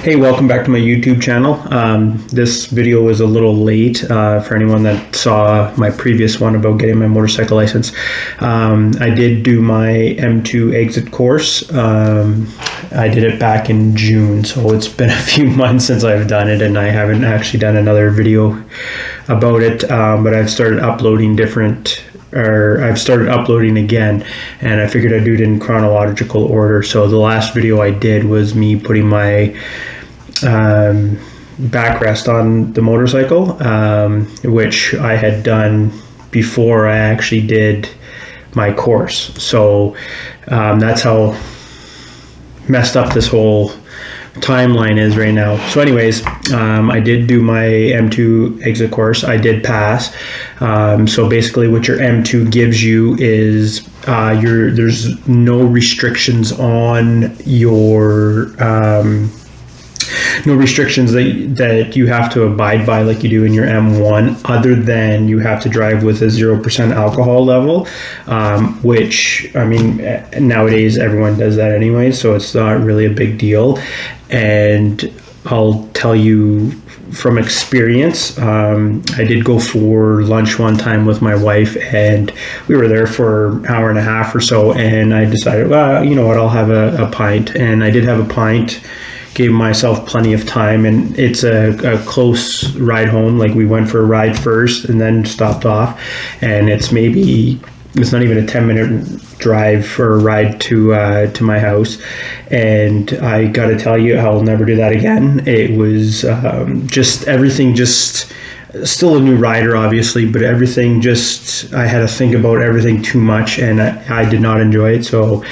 Hey, welcome back to my YouTube channel. This video is a little late for anyone that saw my previous one about getting my motorcycle license. I did do my M2 exit course. I did it back in June, so it's been a few months since I've done it, and I haven't actually done another video about it, but I've started uploading again, and I figured I'd do it in chronological order. So the last video I did was me putting my backrest on the motorcycle, which I had done before I actually did my course. So that's how messed up this whole timeline is right now. So anyways, I did do my M2 exit course. I did pass. So basically what your M2 gives you is there's no restrictions on your no restrictions that you have to abide by like you do in your M1, other than you have to drive with a 0% alcohol level, which, I mean, nowadays everyone does that anyway, so it's not really a big deal. And I'll tell you from experience, I did go for lunch one time with my wife, and we were there for an hour and a half or so, and I decided, well, you know what, I'll have a pint. And I did have a pint, gave myself plenty of time, and it's a close ride home. Like, we went for a ride first and then stopped off, and it's not even a 10-minute drive or a ride to my house. And I gotta tell you, I'll never do that again. It was just everything, just still a new rider obviously, but everything, just I had to think about everything too much, and I did not enjoy it. So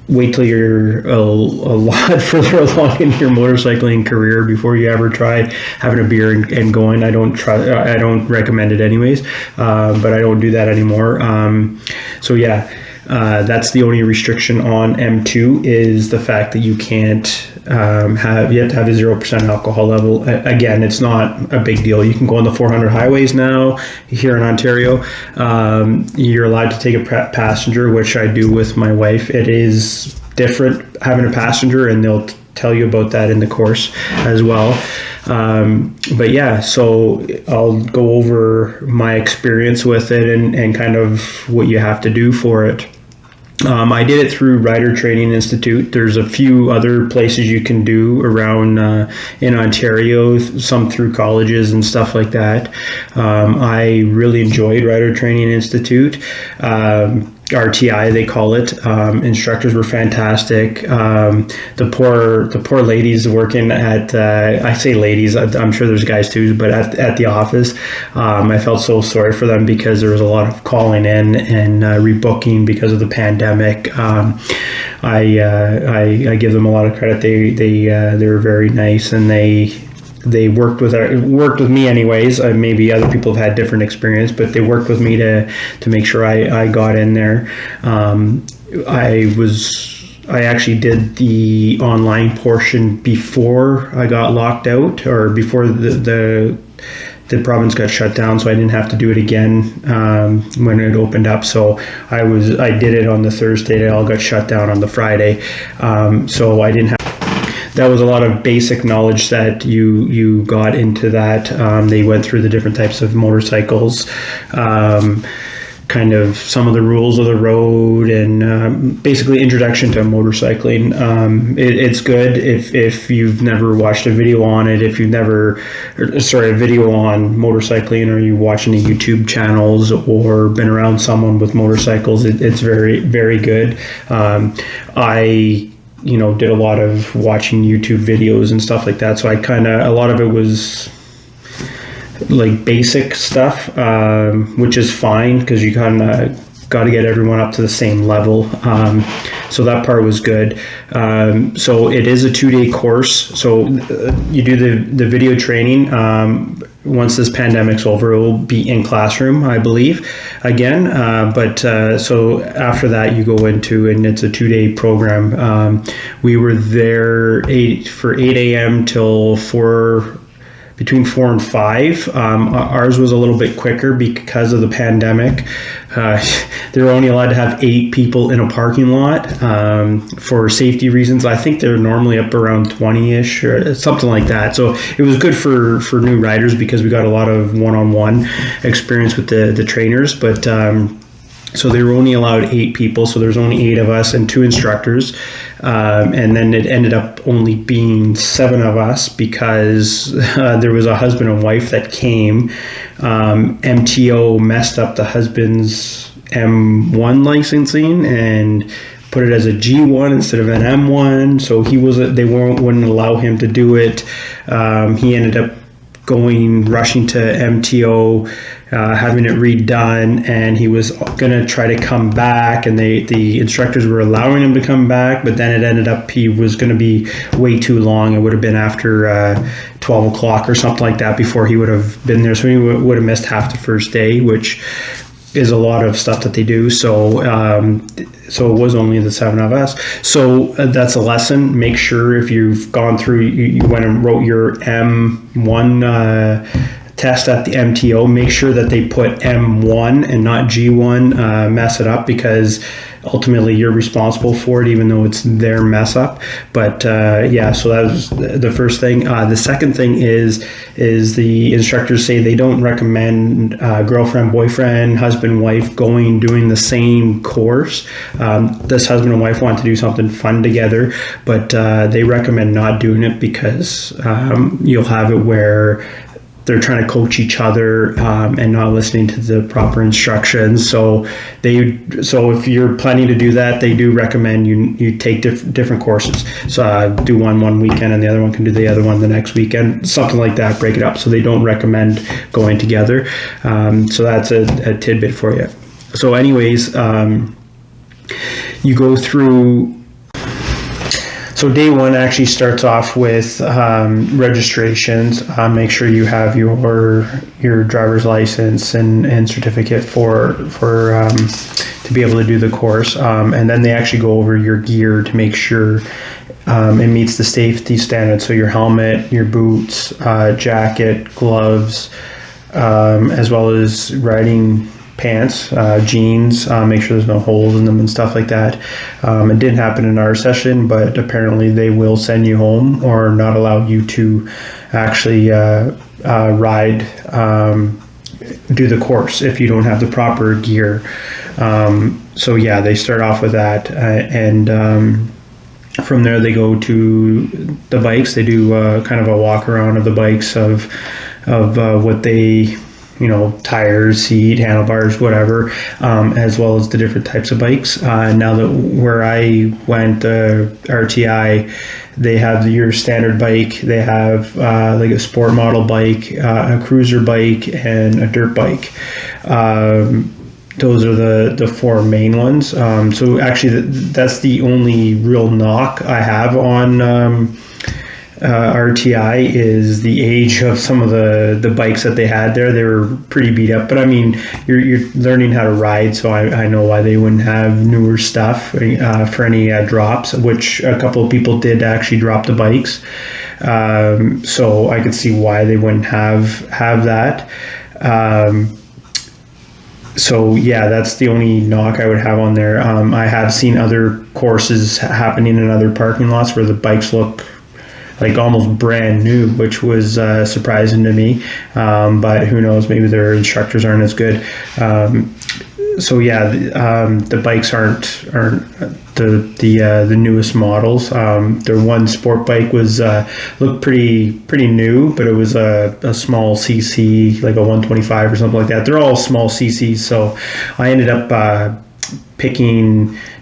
wait till you're a lot further along in your motorcycling career before you ever try having a beer and going. I don't recommend it anyways, but I don't do that anymore. So yeah, that's the only restriction on M2, is the fact that you can't you have to have a 0% alcohol level. Again, it's not a big deal. You can go on the 400 highways now here in Ontario. You're allowed to take a passenger, which I do with my wife. It is different having a passenger, and they'll tell you about that in the course as well. But yeah, so I'll go over my experience with it and kind of what you have to do for it. I did it through Rider Training Institute. There's a few other places you can do around in Ontario, some through colleges and stuff like that. I really enjoyed Rider Training Institute. RTI, they call it. Instructors were fantastic. The poor ladies working at, I say ladies, I'm sure there's guys too, but at the office, I felt so sorry for them, because there was a lot of calling in and rebooking because of the pandemic. I give them a lot of credit. They were very nice, and they worked with me anyways. Maybe other people have had different experience, but they worked with me to make sure I got in there. I actually did the online portion before I got locked out, or before the province got shut down, so I didn't have to do it again when it opened up. So I did it on the Thursday. It all got shut down on the Friday, so I didn't have. That was a lot of basic knowledge that you got into that. They went through the different types of motorcycles, kind of some of the rules of the road, and basically introduction to motorcycling. It's good if you've never watched a video on it, a video on motorcycling, or you watch any YouTube channels or been around someone with motorcycles. It's very, very good. I did a lot of watching YouTube videos and stuff like that. So a lot of it was like basic stuff, which is fine, because you kind of got to get everyone up to the same level. So that part was good. So it is a 2-day course. So you do the video training. Once this pandemic's over, it will be in classroom, I believe, again. But so after that, you go into, and it's a 2-day program. We were there for 8 a.m. till 4 between 4 and 5. Ours was a little bit quicker because of the pandemic. They were only allowed to have 8 people in a parking lot for safety reasons. I think they're normally up around 20-ish or something like that. So it was good for new riders because we got a lot of one-on-one experience with the trainers. But so they were only allowed 8 people. So there's only 8 of us and 2 instructors. And then it ended up only being 7 of us because there was a husband and wife that came. MTO messed up the husband's M1 licensing and put it as a G1 instead of an M1. So they wouldn't allow him to do it. He ended up rushing to MTO, having it redone, and he was gonna try to come back, and the instructors were allowing him to come back, but then it ended up he was gonna be way too long. It would have been after 12 o'clock or something like that before he would have been there, so he would have missed half the first day, which is a lot of stuff that they do. So it was only the 7 of us. So that's a lesson. Make sure if you've gone through, you went and wrote your M1 test at the MTO, make sure that they put M1 and not G1, mess it up, because ultimately you're responsible for it, even though it's their mess up. But so that was the first thing. The second thing is the instructors say they don't recommend girlfriend, boyfriend, husband, wife doing the same course. This husband and wife want to do something fun together, but they recommend not doing it because you'll have it where they're trying to coach each other and not listening to the proper instructions. So if you're planning to do that, they do recommend you take different courses. So do one weekend and the other one can do the other one the next weekend, something like that. Break it up. So they don't recommend going together. So that's a tidbit for you. So anyways, you go through. So day 1 actually starts off with registrations. Make sure you have your driver's license and certificate for to be able to do the course. And then they actually go over your gear to make sure it meets the safety standards. So your helmet, your boots, jacket, gloves, as well as riding pants, jeans, make sure there's no holes in them and stuff like that. It didn't happen in our session, but apparently they will send you home or not allow you to actually ride, do the course if you don't have the proper gear. So yeah, they start off with that, and from there they go to the bikes. They do kind of a walk around of the bikes of what they, tires, seat, handlebars, whatever, as well as the different types of bikes. Now that where I went, RTI, they have your standard bike. They have like a sport model bike, a cruiser bike, and a dirt bike. Those are the 4 main ones. So actually, that's the only real knock I have on RTI is the age of some of the bikes that they had there. They were pretty beat up, but I mean, you're learning how to ride, so I know why they wouldn't have newer stuff for any drops, which a couple of people did actually drop the bikes. So I could see why they wouldn't have that. So yeah, that's the only knock I would have on there. I have seen other courses happening in other parking lots where the bikes look like almost brand new, which was surprising to me. But who knows? Maybe their instructors aren't as good. So yeah, the bikes aren't the newest models. Their one sport bike was looked pretty new, but it was a small CC, like a 125 or something like that. They're all small CCs. So I ended up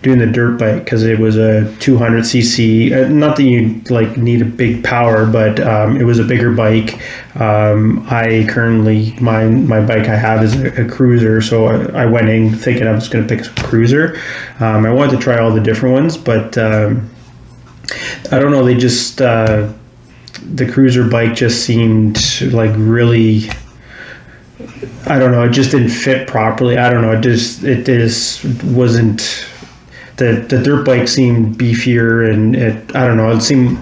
doing the dirt bike because it was a 200cc. Not that you like need a big power, but it was a bigger bike. I currently my bike I have is a cruiser, so I went in thinking I was going to pick a cruiser. I wanted to try all the different ones, but I don't know. They just the cruiser bike just seemed like really. I don't know. It just didn't fit properly. I don't know. It just wasn't. The dirt bike seemed beefier, and I don't know. It seemed.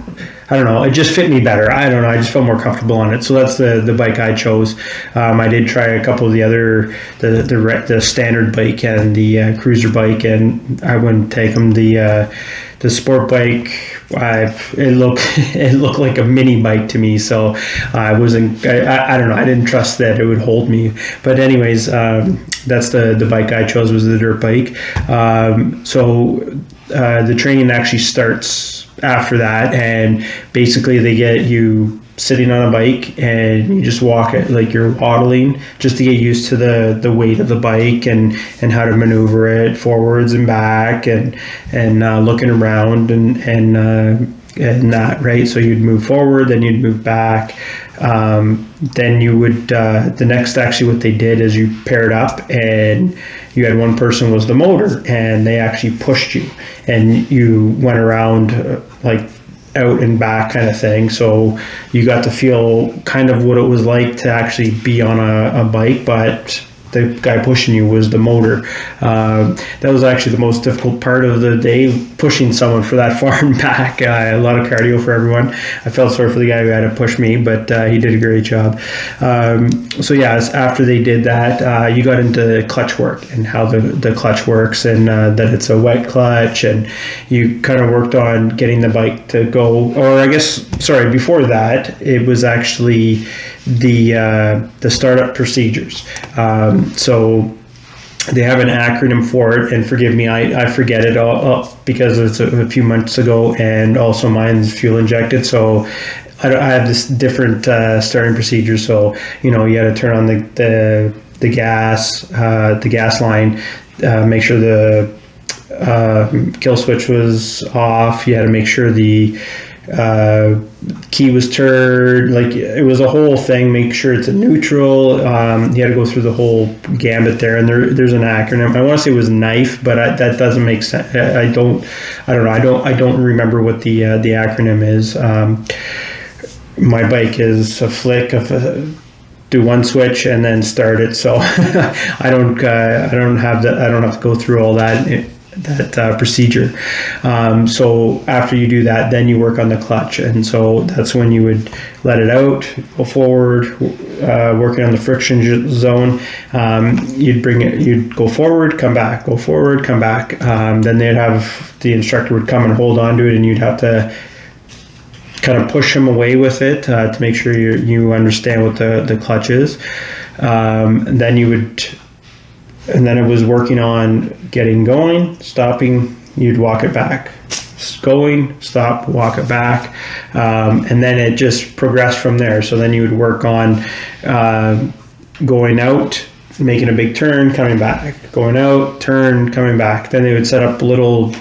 I don't know, it just fit me better. I don't know, I just felt more comfortable on it. So that's the bike I chose. I did try a couple of the other, the standard bike and the cruiser bike, and I wouldn't take them. The sport bike, it looked like a mini bike to me, so I wasn't. I don't know. I didn't trust that it would hold me. But anyways, that's the bike I chose, was the dirt bike. The training actually starts after that, and basically they get you sitting on a bike and you just walk it like you're waddling, just to get used to the weight of the bike and how to maneuver it forwards and back and looking around and that, right? So you'd move forward, then you'd move back, then you would the next, actually what they did is you paired up and you had one person was the motor and they actually pushed you and you went around like out and back kind of thing. So you got to feel kind of what it was like to actually be on a bike, but the guy pushing you was the motor. That was actually the most difficult part of the day, pushing someone for that far and back. A lot of cardio for everyone. I felt sorry for the guy who had to push me, but he did a great job. So yeah, after they did that, you got into clutch work and how the clutch works, and that it's a wet clutch, and you kind of worked on getting the bike to go, or I guess, sorry, before that, it was actually the startup procedures. So they have an acronym for it, and forgive me, I forget it all because it's a few months ago, and also mine's fuel injected. So I have this different starting procedure. So you had to turn on the gas line, make sure the kill switch was off. You had to make sure the key was turned, like it was a whole thing. Make sure it's a neutral. You had to go through the whole gambit there, and there's an acronym. I want to say it was KNIFE, but that doesn't make sense. I don't know. I don't remember what the acronym is. My bike is a flick of do one switch and then start it. So I don't have that. I don't have to go through all that procedure. So after you do that, then you work on the clutch, and so that's when you would let it out, go forward, working on the friction zone. You'd go forward, come back, go forward, come back. Then the instructor would come and hold on to it, and you'd have to kind of push him away with it to make sure you understand what the clutch is. And then it was working on getting going, stopping, you'd walk it back. Going, stop, walk it back. And then it just progressed from there. So then you would work on going out, making a big turn, coming back. Going out, turn, coming back. Then they would set up little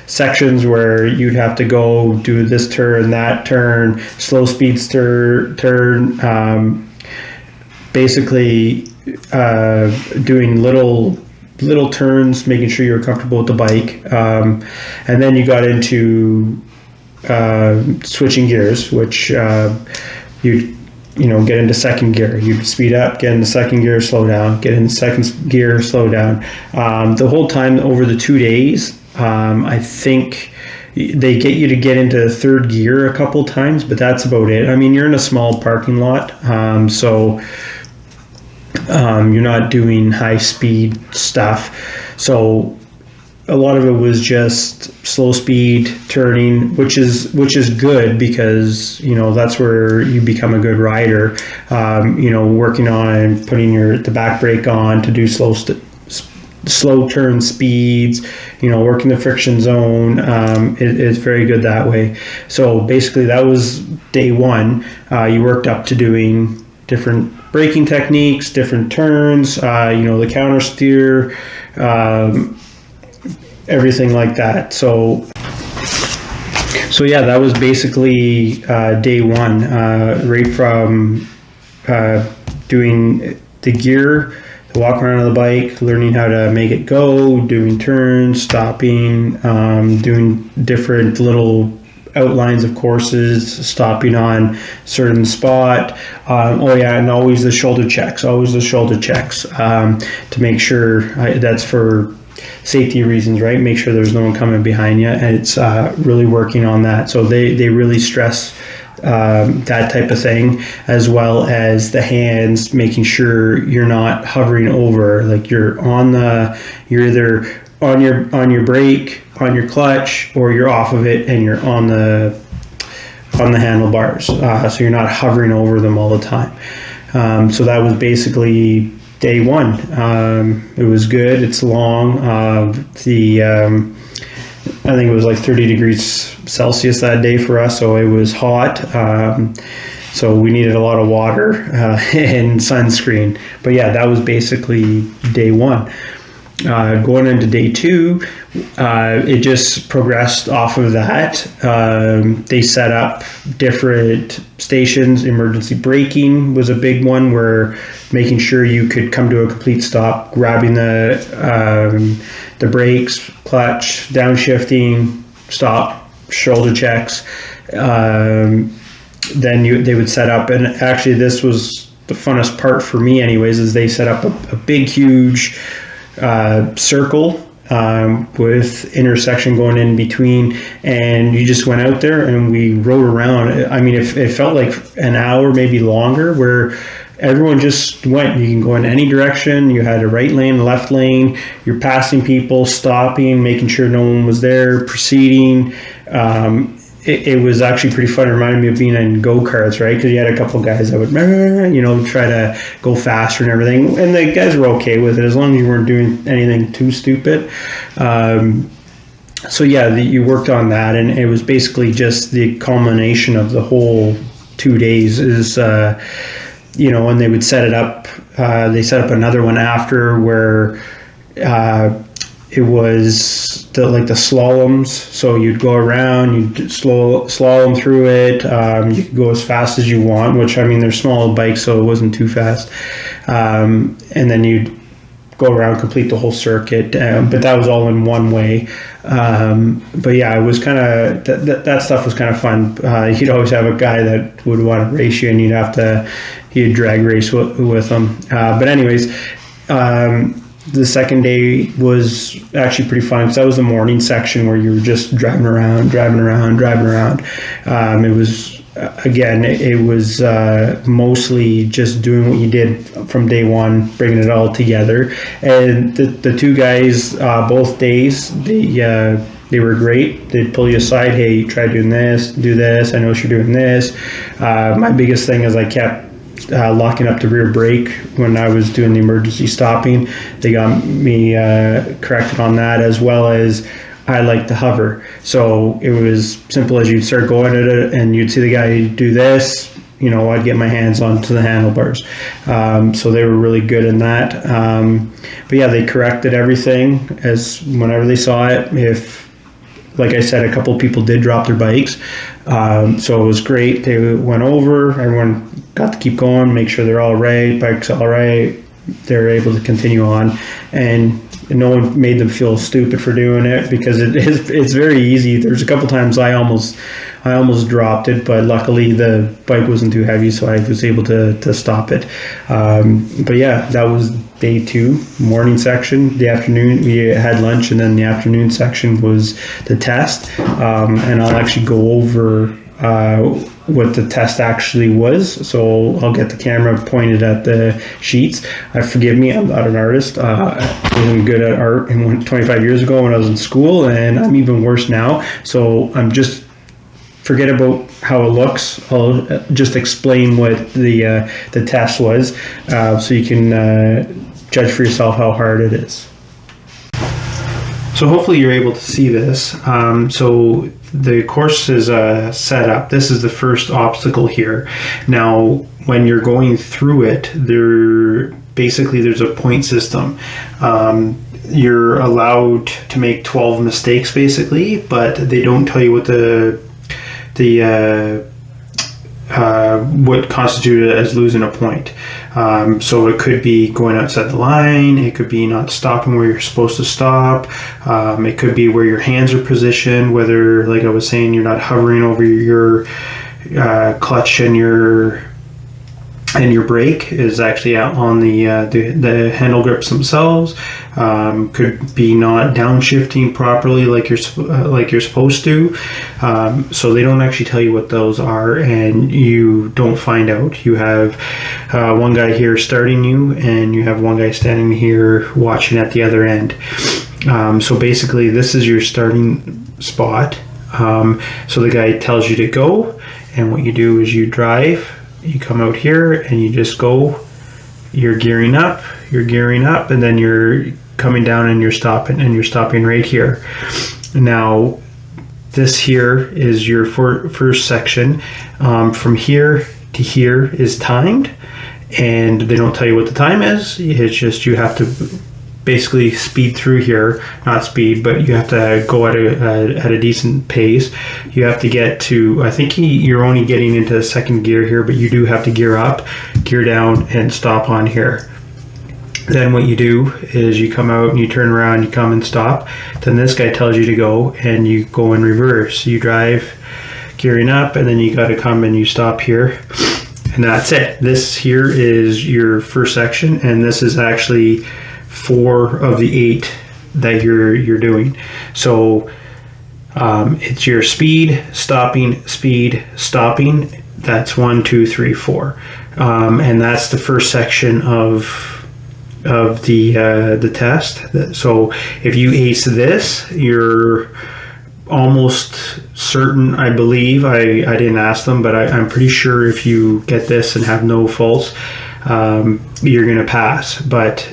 sections where you'd have to go do this turn, that turn, slow speeds turn. Basically doing little turns, making sure you're comfortable with the bike, and then you got into switching gears, which you'd get into second gear. You'd speed up, get into second gear, slow down, get into second gear, slow down. The whole time over the 2 days, I think they get you to get into third gear a couple times, but that's about it. I mean, you're in a small parking lot, so you're not doing high speed stuff. So a lot of it was just slow speed turning, which is good because that's where you become a good rider. Working on putting the back brake on to do slow turn speeds, working the friction zone. It's very good that way. So basically that was day one. You worked up to doing different braking techniques, different turns, the counter steer, everything like that. So yeah, that was basically day one, right from doing the gear, the walk around on the bike, learning how to make it go, doing turns, stopping, doing different little outlines of courses, stopping on certain spot. And always the shoulder checks, to make sure that's for safety reasons, right? Make sure there's no one coming behind you, and it's really working on that. So they really stress that type of thing, as well as the hands, making sure you're not hovering over, like you're either on your brake, on your clutch, or you're off of it and you're on the handlebars, so you're not hovering over them all the time. So that was basically day one. It was good. It's long. I think it was like 30 degrees Celsius that day for us, so it was hot. So we needed a lot of water and sunscreen. But yeah, that was basically day one. Going into day two, it just progressed off of that. They set up different stations. Emergency braking was a big one, where making sure you could come to a complete stop, grabbing the brakes, clutch, downshifting, stop, shoulder checks. Then they would set up, and actually this was the funnest part for me anyways, is they set up a big, huge circle with intersection going in between, and you just went out there and we rode around. I mean, it felt like an hour, maybe longer, where everyone just went. You can go in any direction. You had a right lane, left lane. You're passing people, stopping, making sure no one was there, proceeding. It was actually pretty fun. It reminded me of being in go-karts, right? Because you had a couple guys that would, try to go faster and everything. And the guys were okay with it, as long as you weren't doing anything too stupid. So yeah, you worked on that, and it was basically just the culmination of the whole 2 days is, and they would set it up. They set up another one after, where it was the slaloms. So you'd go around, you'd slalom through it. You could go as fast as you want, which, I mean, they're small bikes, so it wasn't too fast. And then you'd go around, complete the whole circuit. But that was all in one way. But yeah, it was kind of, that stuff was kind of fun. You'd always have a guy that would want to race you, and he'd drag race with them. But anyways, the second day was actually pretty fun, because that was the morning section where you were just driving around. It was, again, it was mostly just doing what you did from day one, bringing it all together. And the two guys, both days, they were great. They'd pull you aside. Hey, try doing this, do this. I know you're doing this. My biggest thing is I kept locking up the rear brake when I was doing the emergency stopping. They got me corrected on that, as well as I like to hover. So it was simple as you'd start going at it and you'd see the guy do this, I'd get my hands onto the handlebars. So they were really good in that. But yeah, they corrected everything as whenever they saw it. If, like I said, a couple of people did drop their bikes. So it was great. They went over, everyone got to keep going, make sure they're all right, bike's all right. They're able to continue on, and no one made them feel stupid for doing it, because it's very easy. There's a couple times I almost dropped it, but luckily the bike wasn't too heavy, so I was able to stop it. But yeah, that was day two, morning section. The afternoon we had lunch, and then the afternoon section was the test. And I'll actually go over what the test actually was. So I'll get the camera pointed at the sheets. Forgive me, I'm not an artist. I wasn't good at art 25 years ago when I was in school, and I'm even worse now. So I'm just, forget about how it looks. I'll just explain what the test was, so you can judge for yourself how hard it is. So hopefully you're able to see this. So the course is set up. This is the first obstacle here. Now, when you're going through it, there's a point system. You're allowed to make 12 mistakes basically, but they don't tell you what what constituted as losing a point. So it could be going outside the line, it could be not stopping where you're supposed to stop, it could be where your hands are positioned, whether, like I was saying, you're not hovering over your clutch and your And your brake is actually out on the handle grips themselves. Could be not downshifting properly like you're supposed to. So they don't actually tell you what those are, and you don't find out. You have one guy here starting you, and you have one guy standing here watching at the other end. So basically, this is your starting spot. So the guy tells you to go, and what you do is you drive. You come out here and you just go, you're gearing up, and then you're coming down and you're stopping right here. Now, this here is your first section. From here to here is timed, and they don't tell you what the time is. It's just you have to basically speed through here, not speed, but you have to go at a decent pace. You have to get to, I think you're only getting into second gear here, but you do have to gear up, gear down, and stop on here. Then what you do is you come out and you turn around, you come and stop. Then this guy tells you to go, and you go in reverse. You drive, gearing up, and then you got to come and you stop here. And that's it. This here is your first section, and this is actually 4 of the 8 that you're doing. So it's your speed, stopping, that's 1, 2, 3, 4, and that's the first section of the test. So if you ace this, you're almost certain, I believe, I didn't ask them, but I'm pretty sure if you get this and have no faults, you're going to pass. But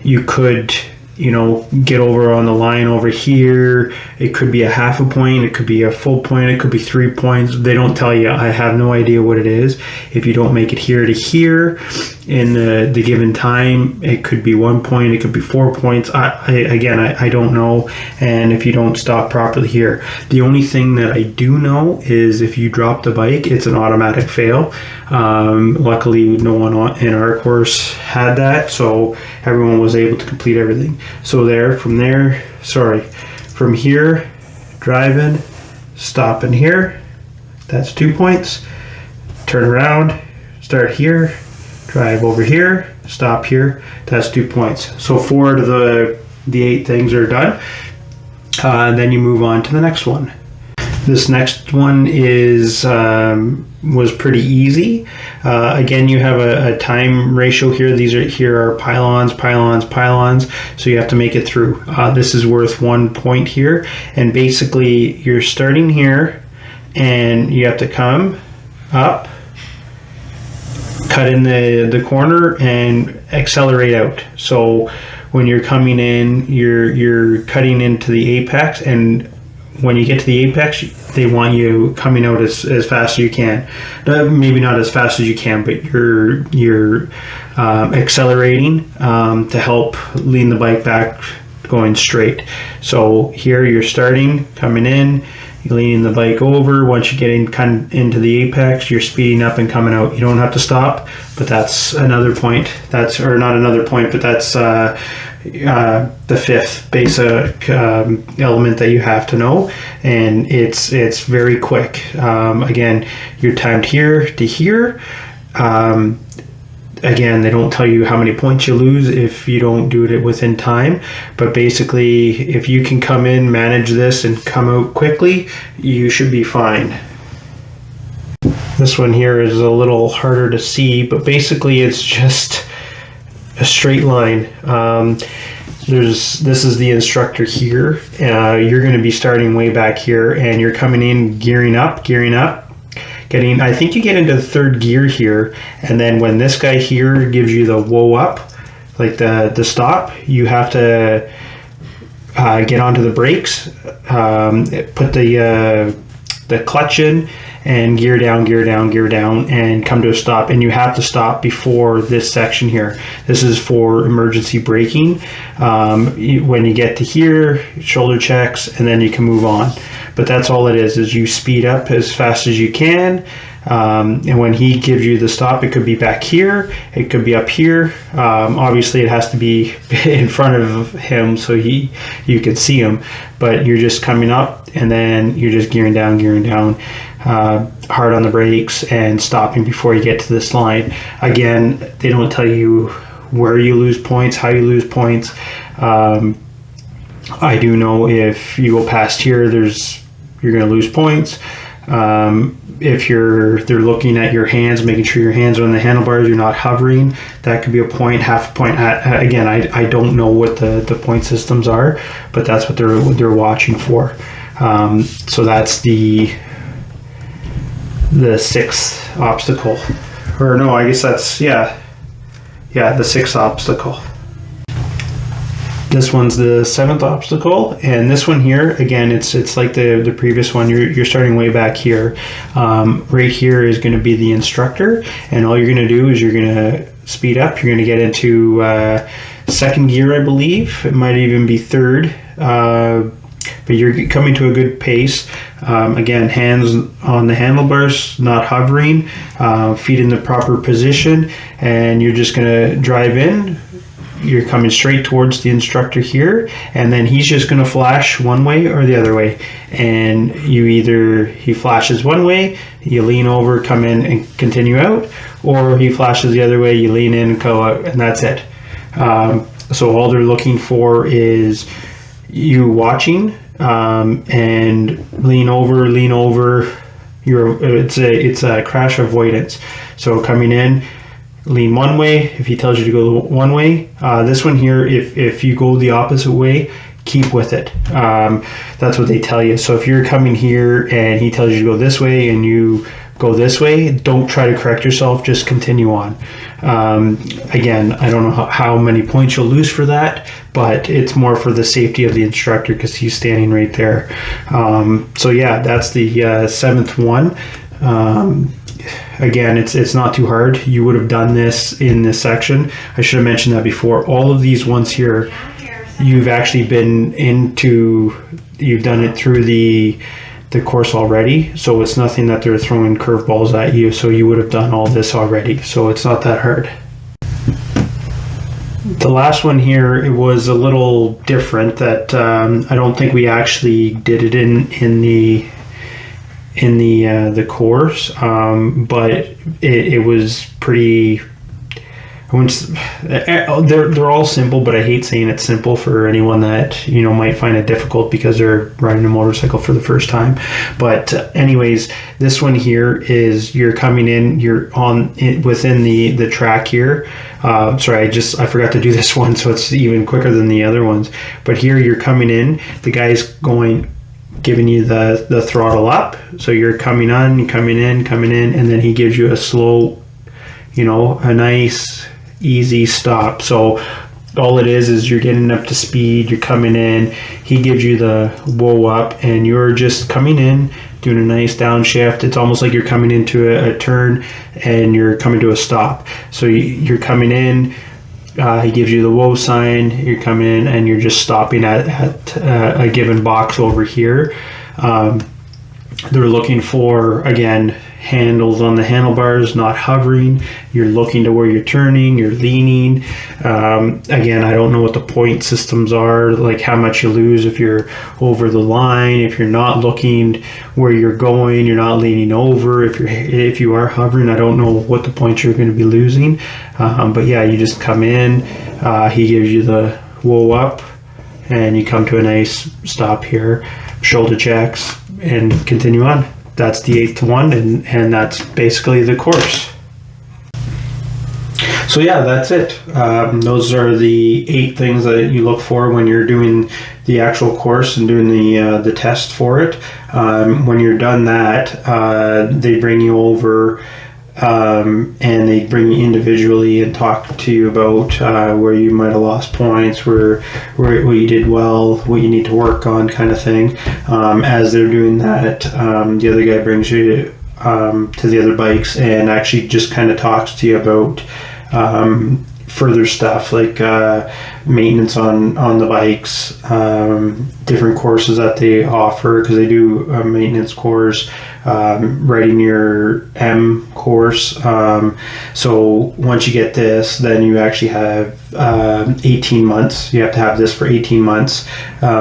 you could, get over on the line over here. It could be a half a point, it could be a full point, it could be 3 points. They don't tell you. I have no idea what it is. If you don't make it here to here in the given time, it could be 1 point, it could be 4 points. I don't know. And if you don't stop properly here, the only thing that I do know is if you drop the bike, it's an automatic fail. Luckily, no one in our course had that, so everyone was able to complete everything. So from here, driving, stopping here, that's 2 points. Turn around, start here, drive over here, stop here, that's 2 points. So 4 out of the 8 things are done. Then you move on to the next one. This next one was pretty easy. Again, you have a time ratio here. Here are pylons. So you have to make it through. This is worth 1 point here. And basically, you're starting here, and you have to come up, cut in the corner, and accelerate out. So when you're coming in, you're cutting into the apex, and when you get to the apex, they want you coming out as fast as you can. Maybe not as fast as you can, but you're accelerating to help lean the bike back going straight. So here you're starting, coming in, you're leaning the bike over. Once you get into the apex, you're speeding up and coming out. You don't have to stop, but that's another point. That's the 5th basic element that you have to know, and it's very quick. Again, you're timed here to here. Again, they don't tell you how many points you lose if you don't do it within time, but basically, if you can come in, manage this, and come out quickly, you should be fine. This one here is a little harder to see, but basically it's just a straight line. This is the instructor here. You're going to be starting way back here, and you're coming in, gearing up. I think you get into the 3rd gear here, and then when this guy here gives you the whoa up, like the stop, you have to get onto the brakes, put the clutch in, and gear down, and come to a stop. And you have to stop before this section here. This is for emergency braking. When you get to here, shoulder checks, and then you can move on. But that's all it is you speed up as fast as you can. And when he gives you the stop, it could be back here, it could be up here. Obviously it has to be in front of him so you can see him, but you're just coming up and then you're just gearing down, hard on the brakes and stopping before you get to this line. Again, they don't tell you where you lose points, how you lose points. I do know if you go past here, you're going to lose points. If they're looking at your hands, making sure your hands are on the handlebars, you're not hovering, that could be a point, half a point. Again, I don't know what the point systems are, but that's what they're watching for. So that's the sixth obstacle, or no, I guess that's the sixth obstacle. This one's the seventh obstacle, and this one here, again, it's like the previous one. You're starting way back here. Right here is going to be the instructor, and all you're going to do is you're going to speed up. You're going to get into second gear, I believe. It might even be third, but you're coming to a good pace. Again, hands on the handlebars, not hovering, feet in the proper position, and you're just going to drive in. You're coming straight towards the instructor here, and then he's just going to flash one way or the other way. And he flashes one way, you lean over, come in and continue out, or he flashes the other way, you lean in and go out, and that's it. So all they're looking for is you watching, and lean over. It's a crash avoidance. So coming in, lean one way. If he tells you to go one way, this one here, if you go the opposite way, keep with it. That's what they tell you. So if you're coming here and he tells you to go this way and you go this way, don't try to correct yourself, just continue on. Again, I don't know how many points you'll lose for that, but it's more for the safety of the instructor because he's standing right there. So yeah, that's the seventh one. Again, it's not too hard. You would have done this in this section. I should have mentioned that before. All of these ones here, you've actually you've done it through the course already. So it's nothing that they're throwing curveballs at you. So you would have done all this already. So it's not that hard. The last one here, it was a little different. That I don't think we actually did it in the course, but it was pretty. They're all simple, but I hate saying it's simple for anyone that might find it difficult because they're riding a motorcycle for the first time. But anyways, this one here is you're coming in, you're within the track here. Sorry, I forgot to do this one, so it's even quicker than the other ones. But here you're coming in, the guy's giving you the throttle up, so you're coming in, and then he gives you a slow, a nice easy stop. So all it is you're getting up to speed, you're coming in, he gives you the whoa up, and you're just coming in, doing a nice downshift. It's almost like you're coming into a turn and you're coming to a stop. So you're coming in, he gives you the whoa sign, you're coming in and you're just stopping at a given box over here. They're looking for, again, handles on the handlebars, not hovering. You're looking to where you're turning, you're leaning. Again, I don't know what the point systems are, like how much you lose if you're over the line, if you're not looking where you're going, you're not leaning over. If you are hovering, I don't know what the points you're going to be losing. But yeah, you just come in, he gives you the whoa up, and you come to a nice stop here, shoulder checks, and continue on. That's the eighth one, and that's basically the course. So yeah, that's it. Those are the 8 things that you look for when you're doing the actual course and doing the test for it. When you're done that, they bring you over, and they bring you individually and talk to you about where you might have lost points, where what you did well, what you need to work on, kind of thing. As they're doing that, the other guy brings you to the other bikes and actually just kind of talks to you about further stuff like maintenance on the bikes, different courses that they offer, because they do a maintenance course, writing your M course. So once you get this, then you actually have 18 months. You have to have this for 18 months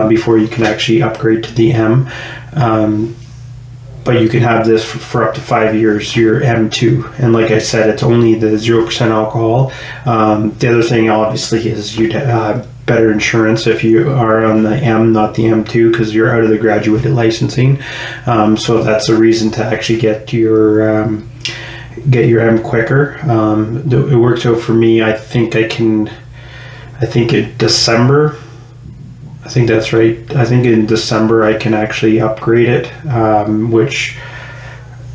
before you can actually upgrade to the M. But you can have this for up to 5 years, your M2. And like I said, it's only the 0% alcohol. The other thing, obviously, is you'd have better insurance if you are on the M, not the M2, because you're out of the graduated licensing. So that's a reason to actually get your M quicker. It works out for me. I think in December, I think that's right. I think in December I can actually upgrade it, which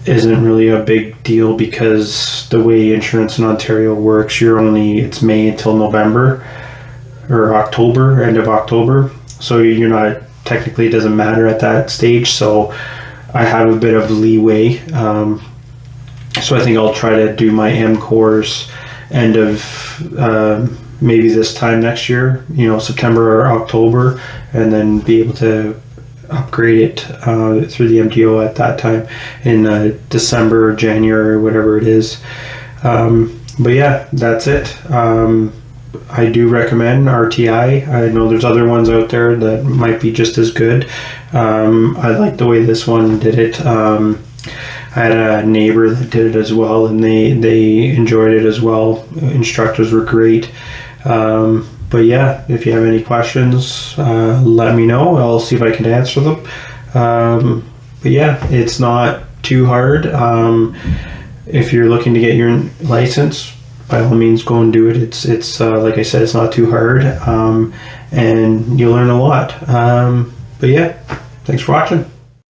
isn't really a big deal because the way insurance in Ontario works, it's May until November or October, end of October. So you're not, technically it doesn't matter at that stage. So I have a bit of leeway. So I think I'll try to do my M course end of maybe this time next year, September or October, and then be able to upgrade it through the MTO at that time in December or January or whatever it is. But yeah, that's it. I do recommend RTI. I know there's other ones out there that might be just as good. I like the way this one did it. I had a neighbor that did it as well, and they enjoyed it as well. Instructors were great. But yeah, if you have any questions, let me know. I'll see if I can answer them. But yeah, it's not too hard. If you're looking to get your license, by all means, go and do it. It's like I said, it's not too hard, and you'll learn a lot. But yeah, thanks for watching.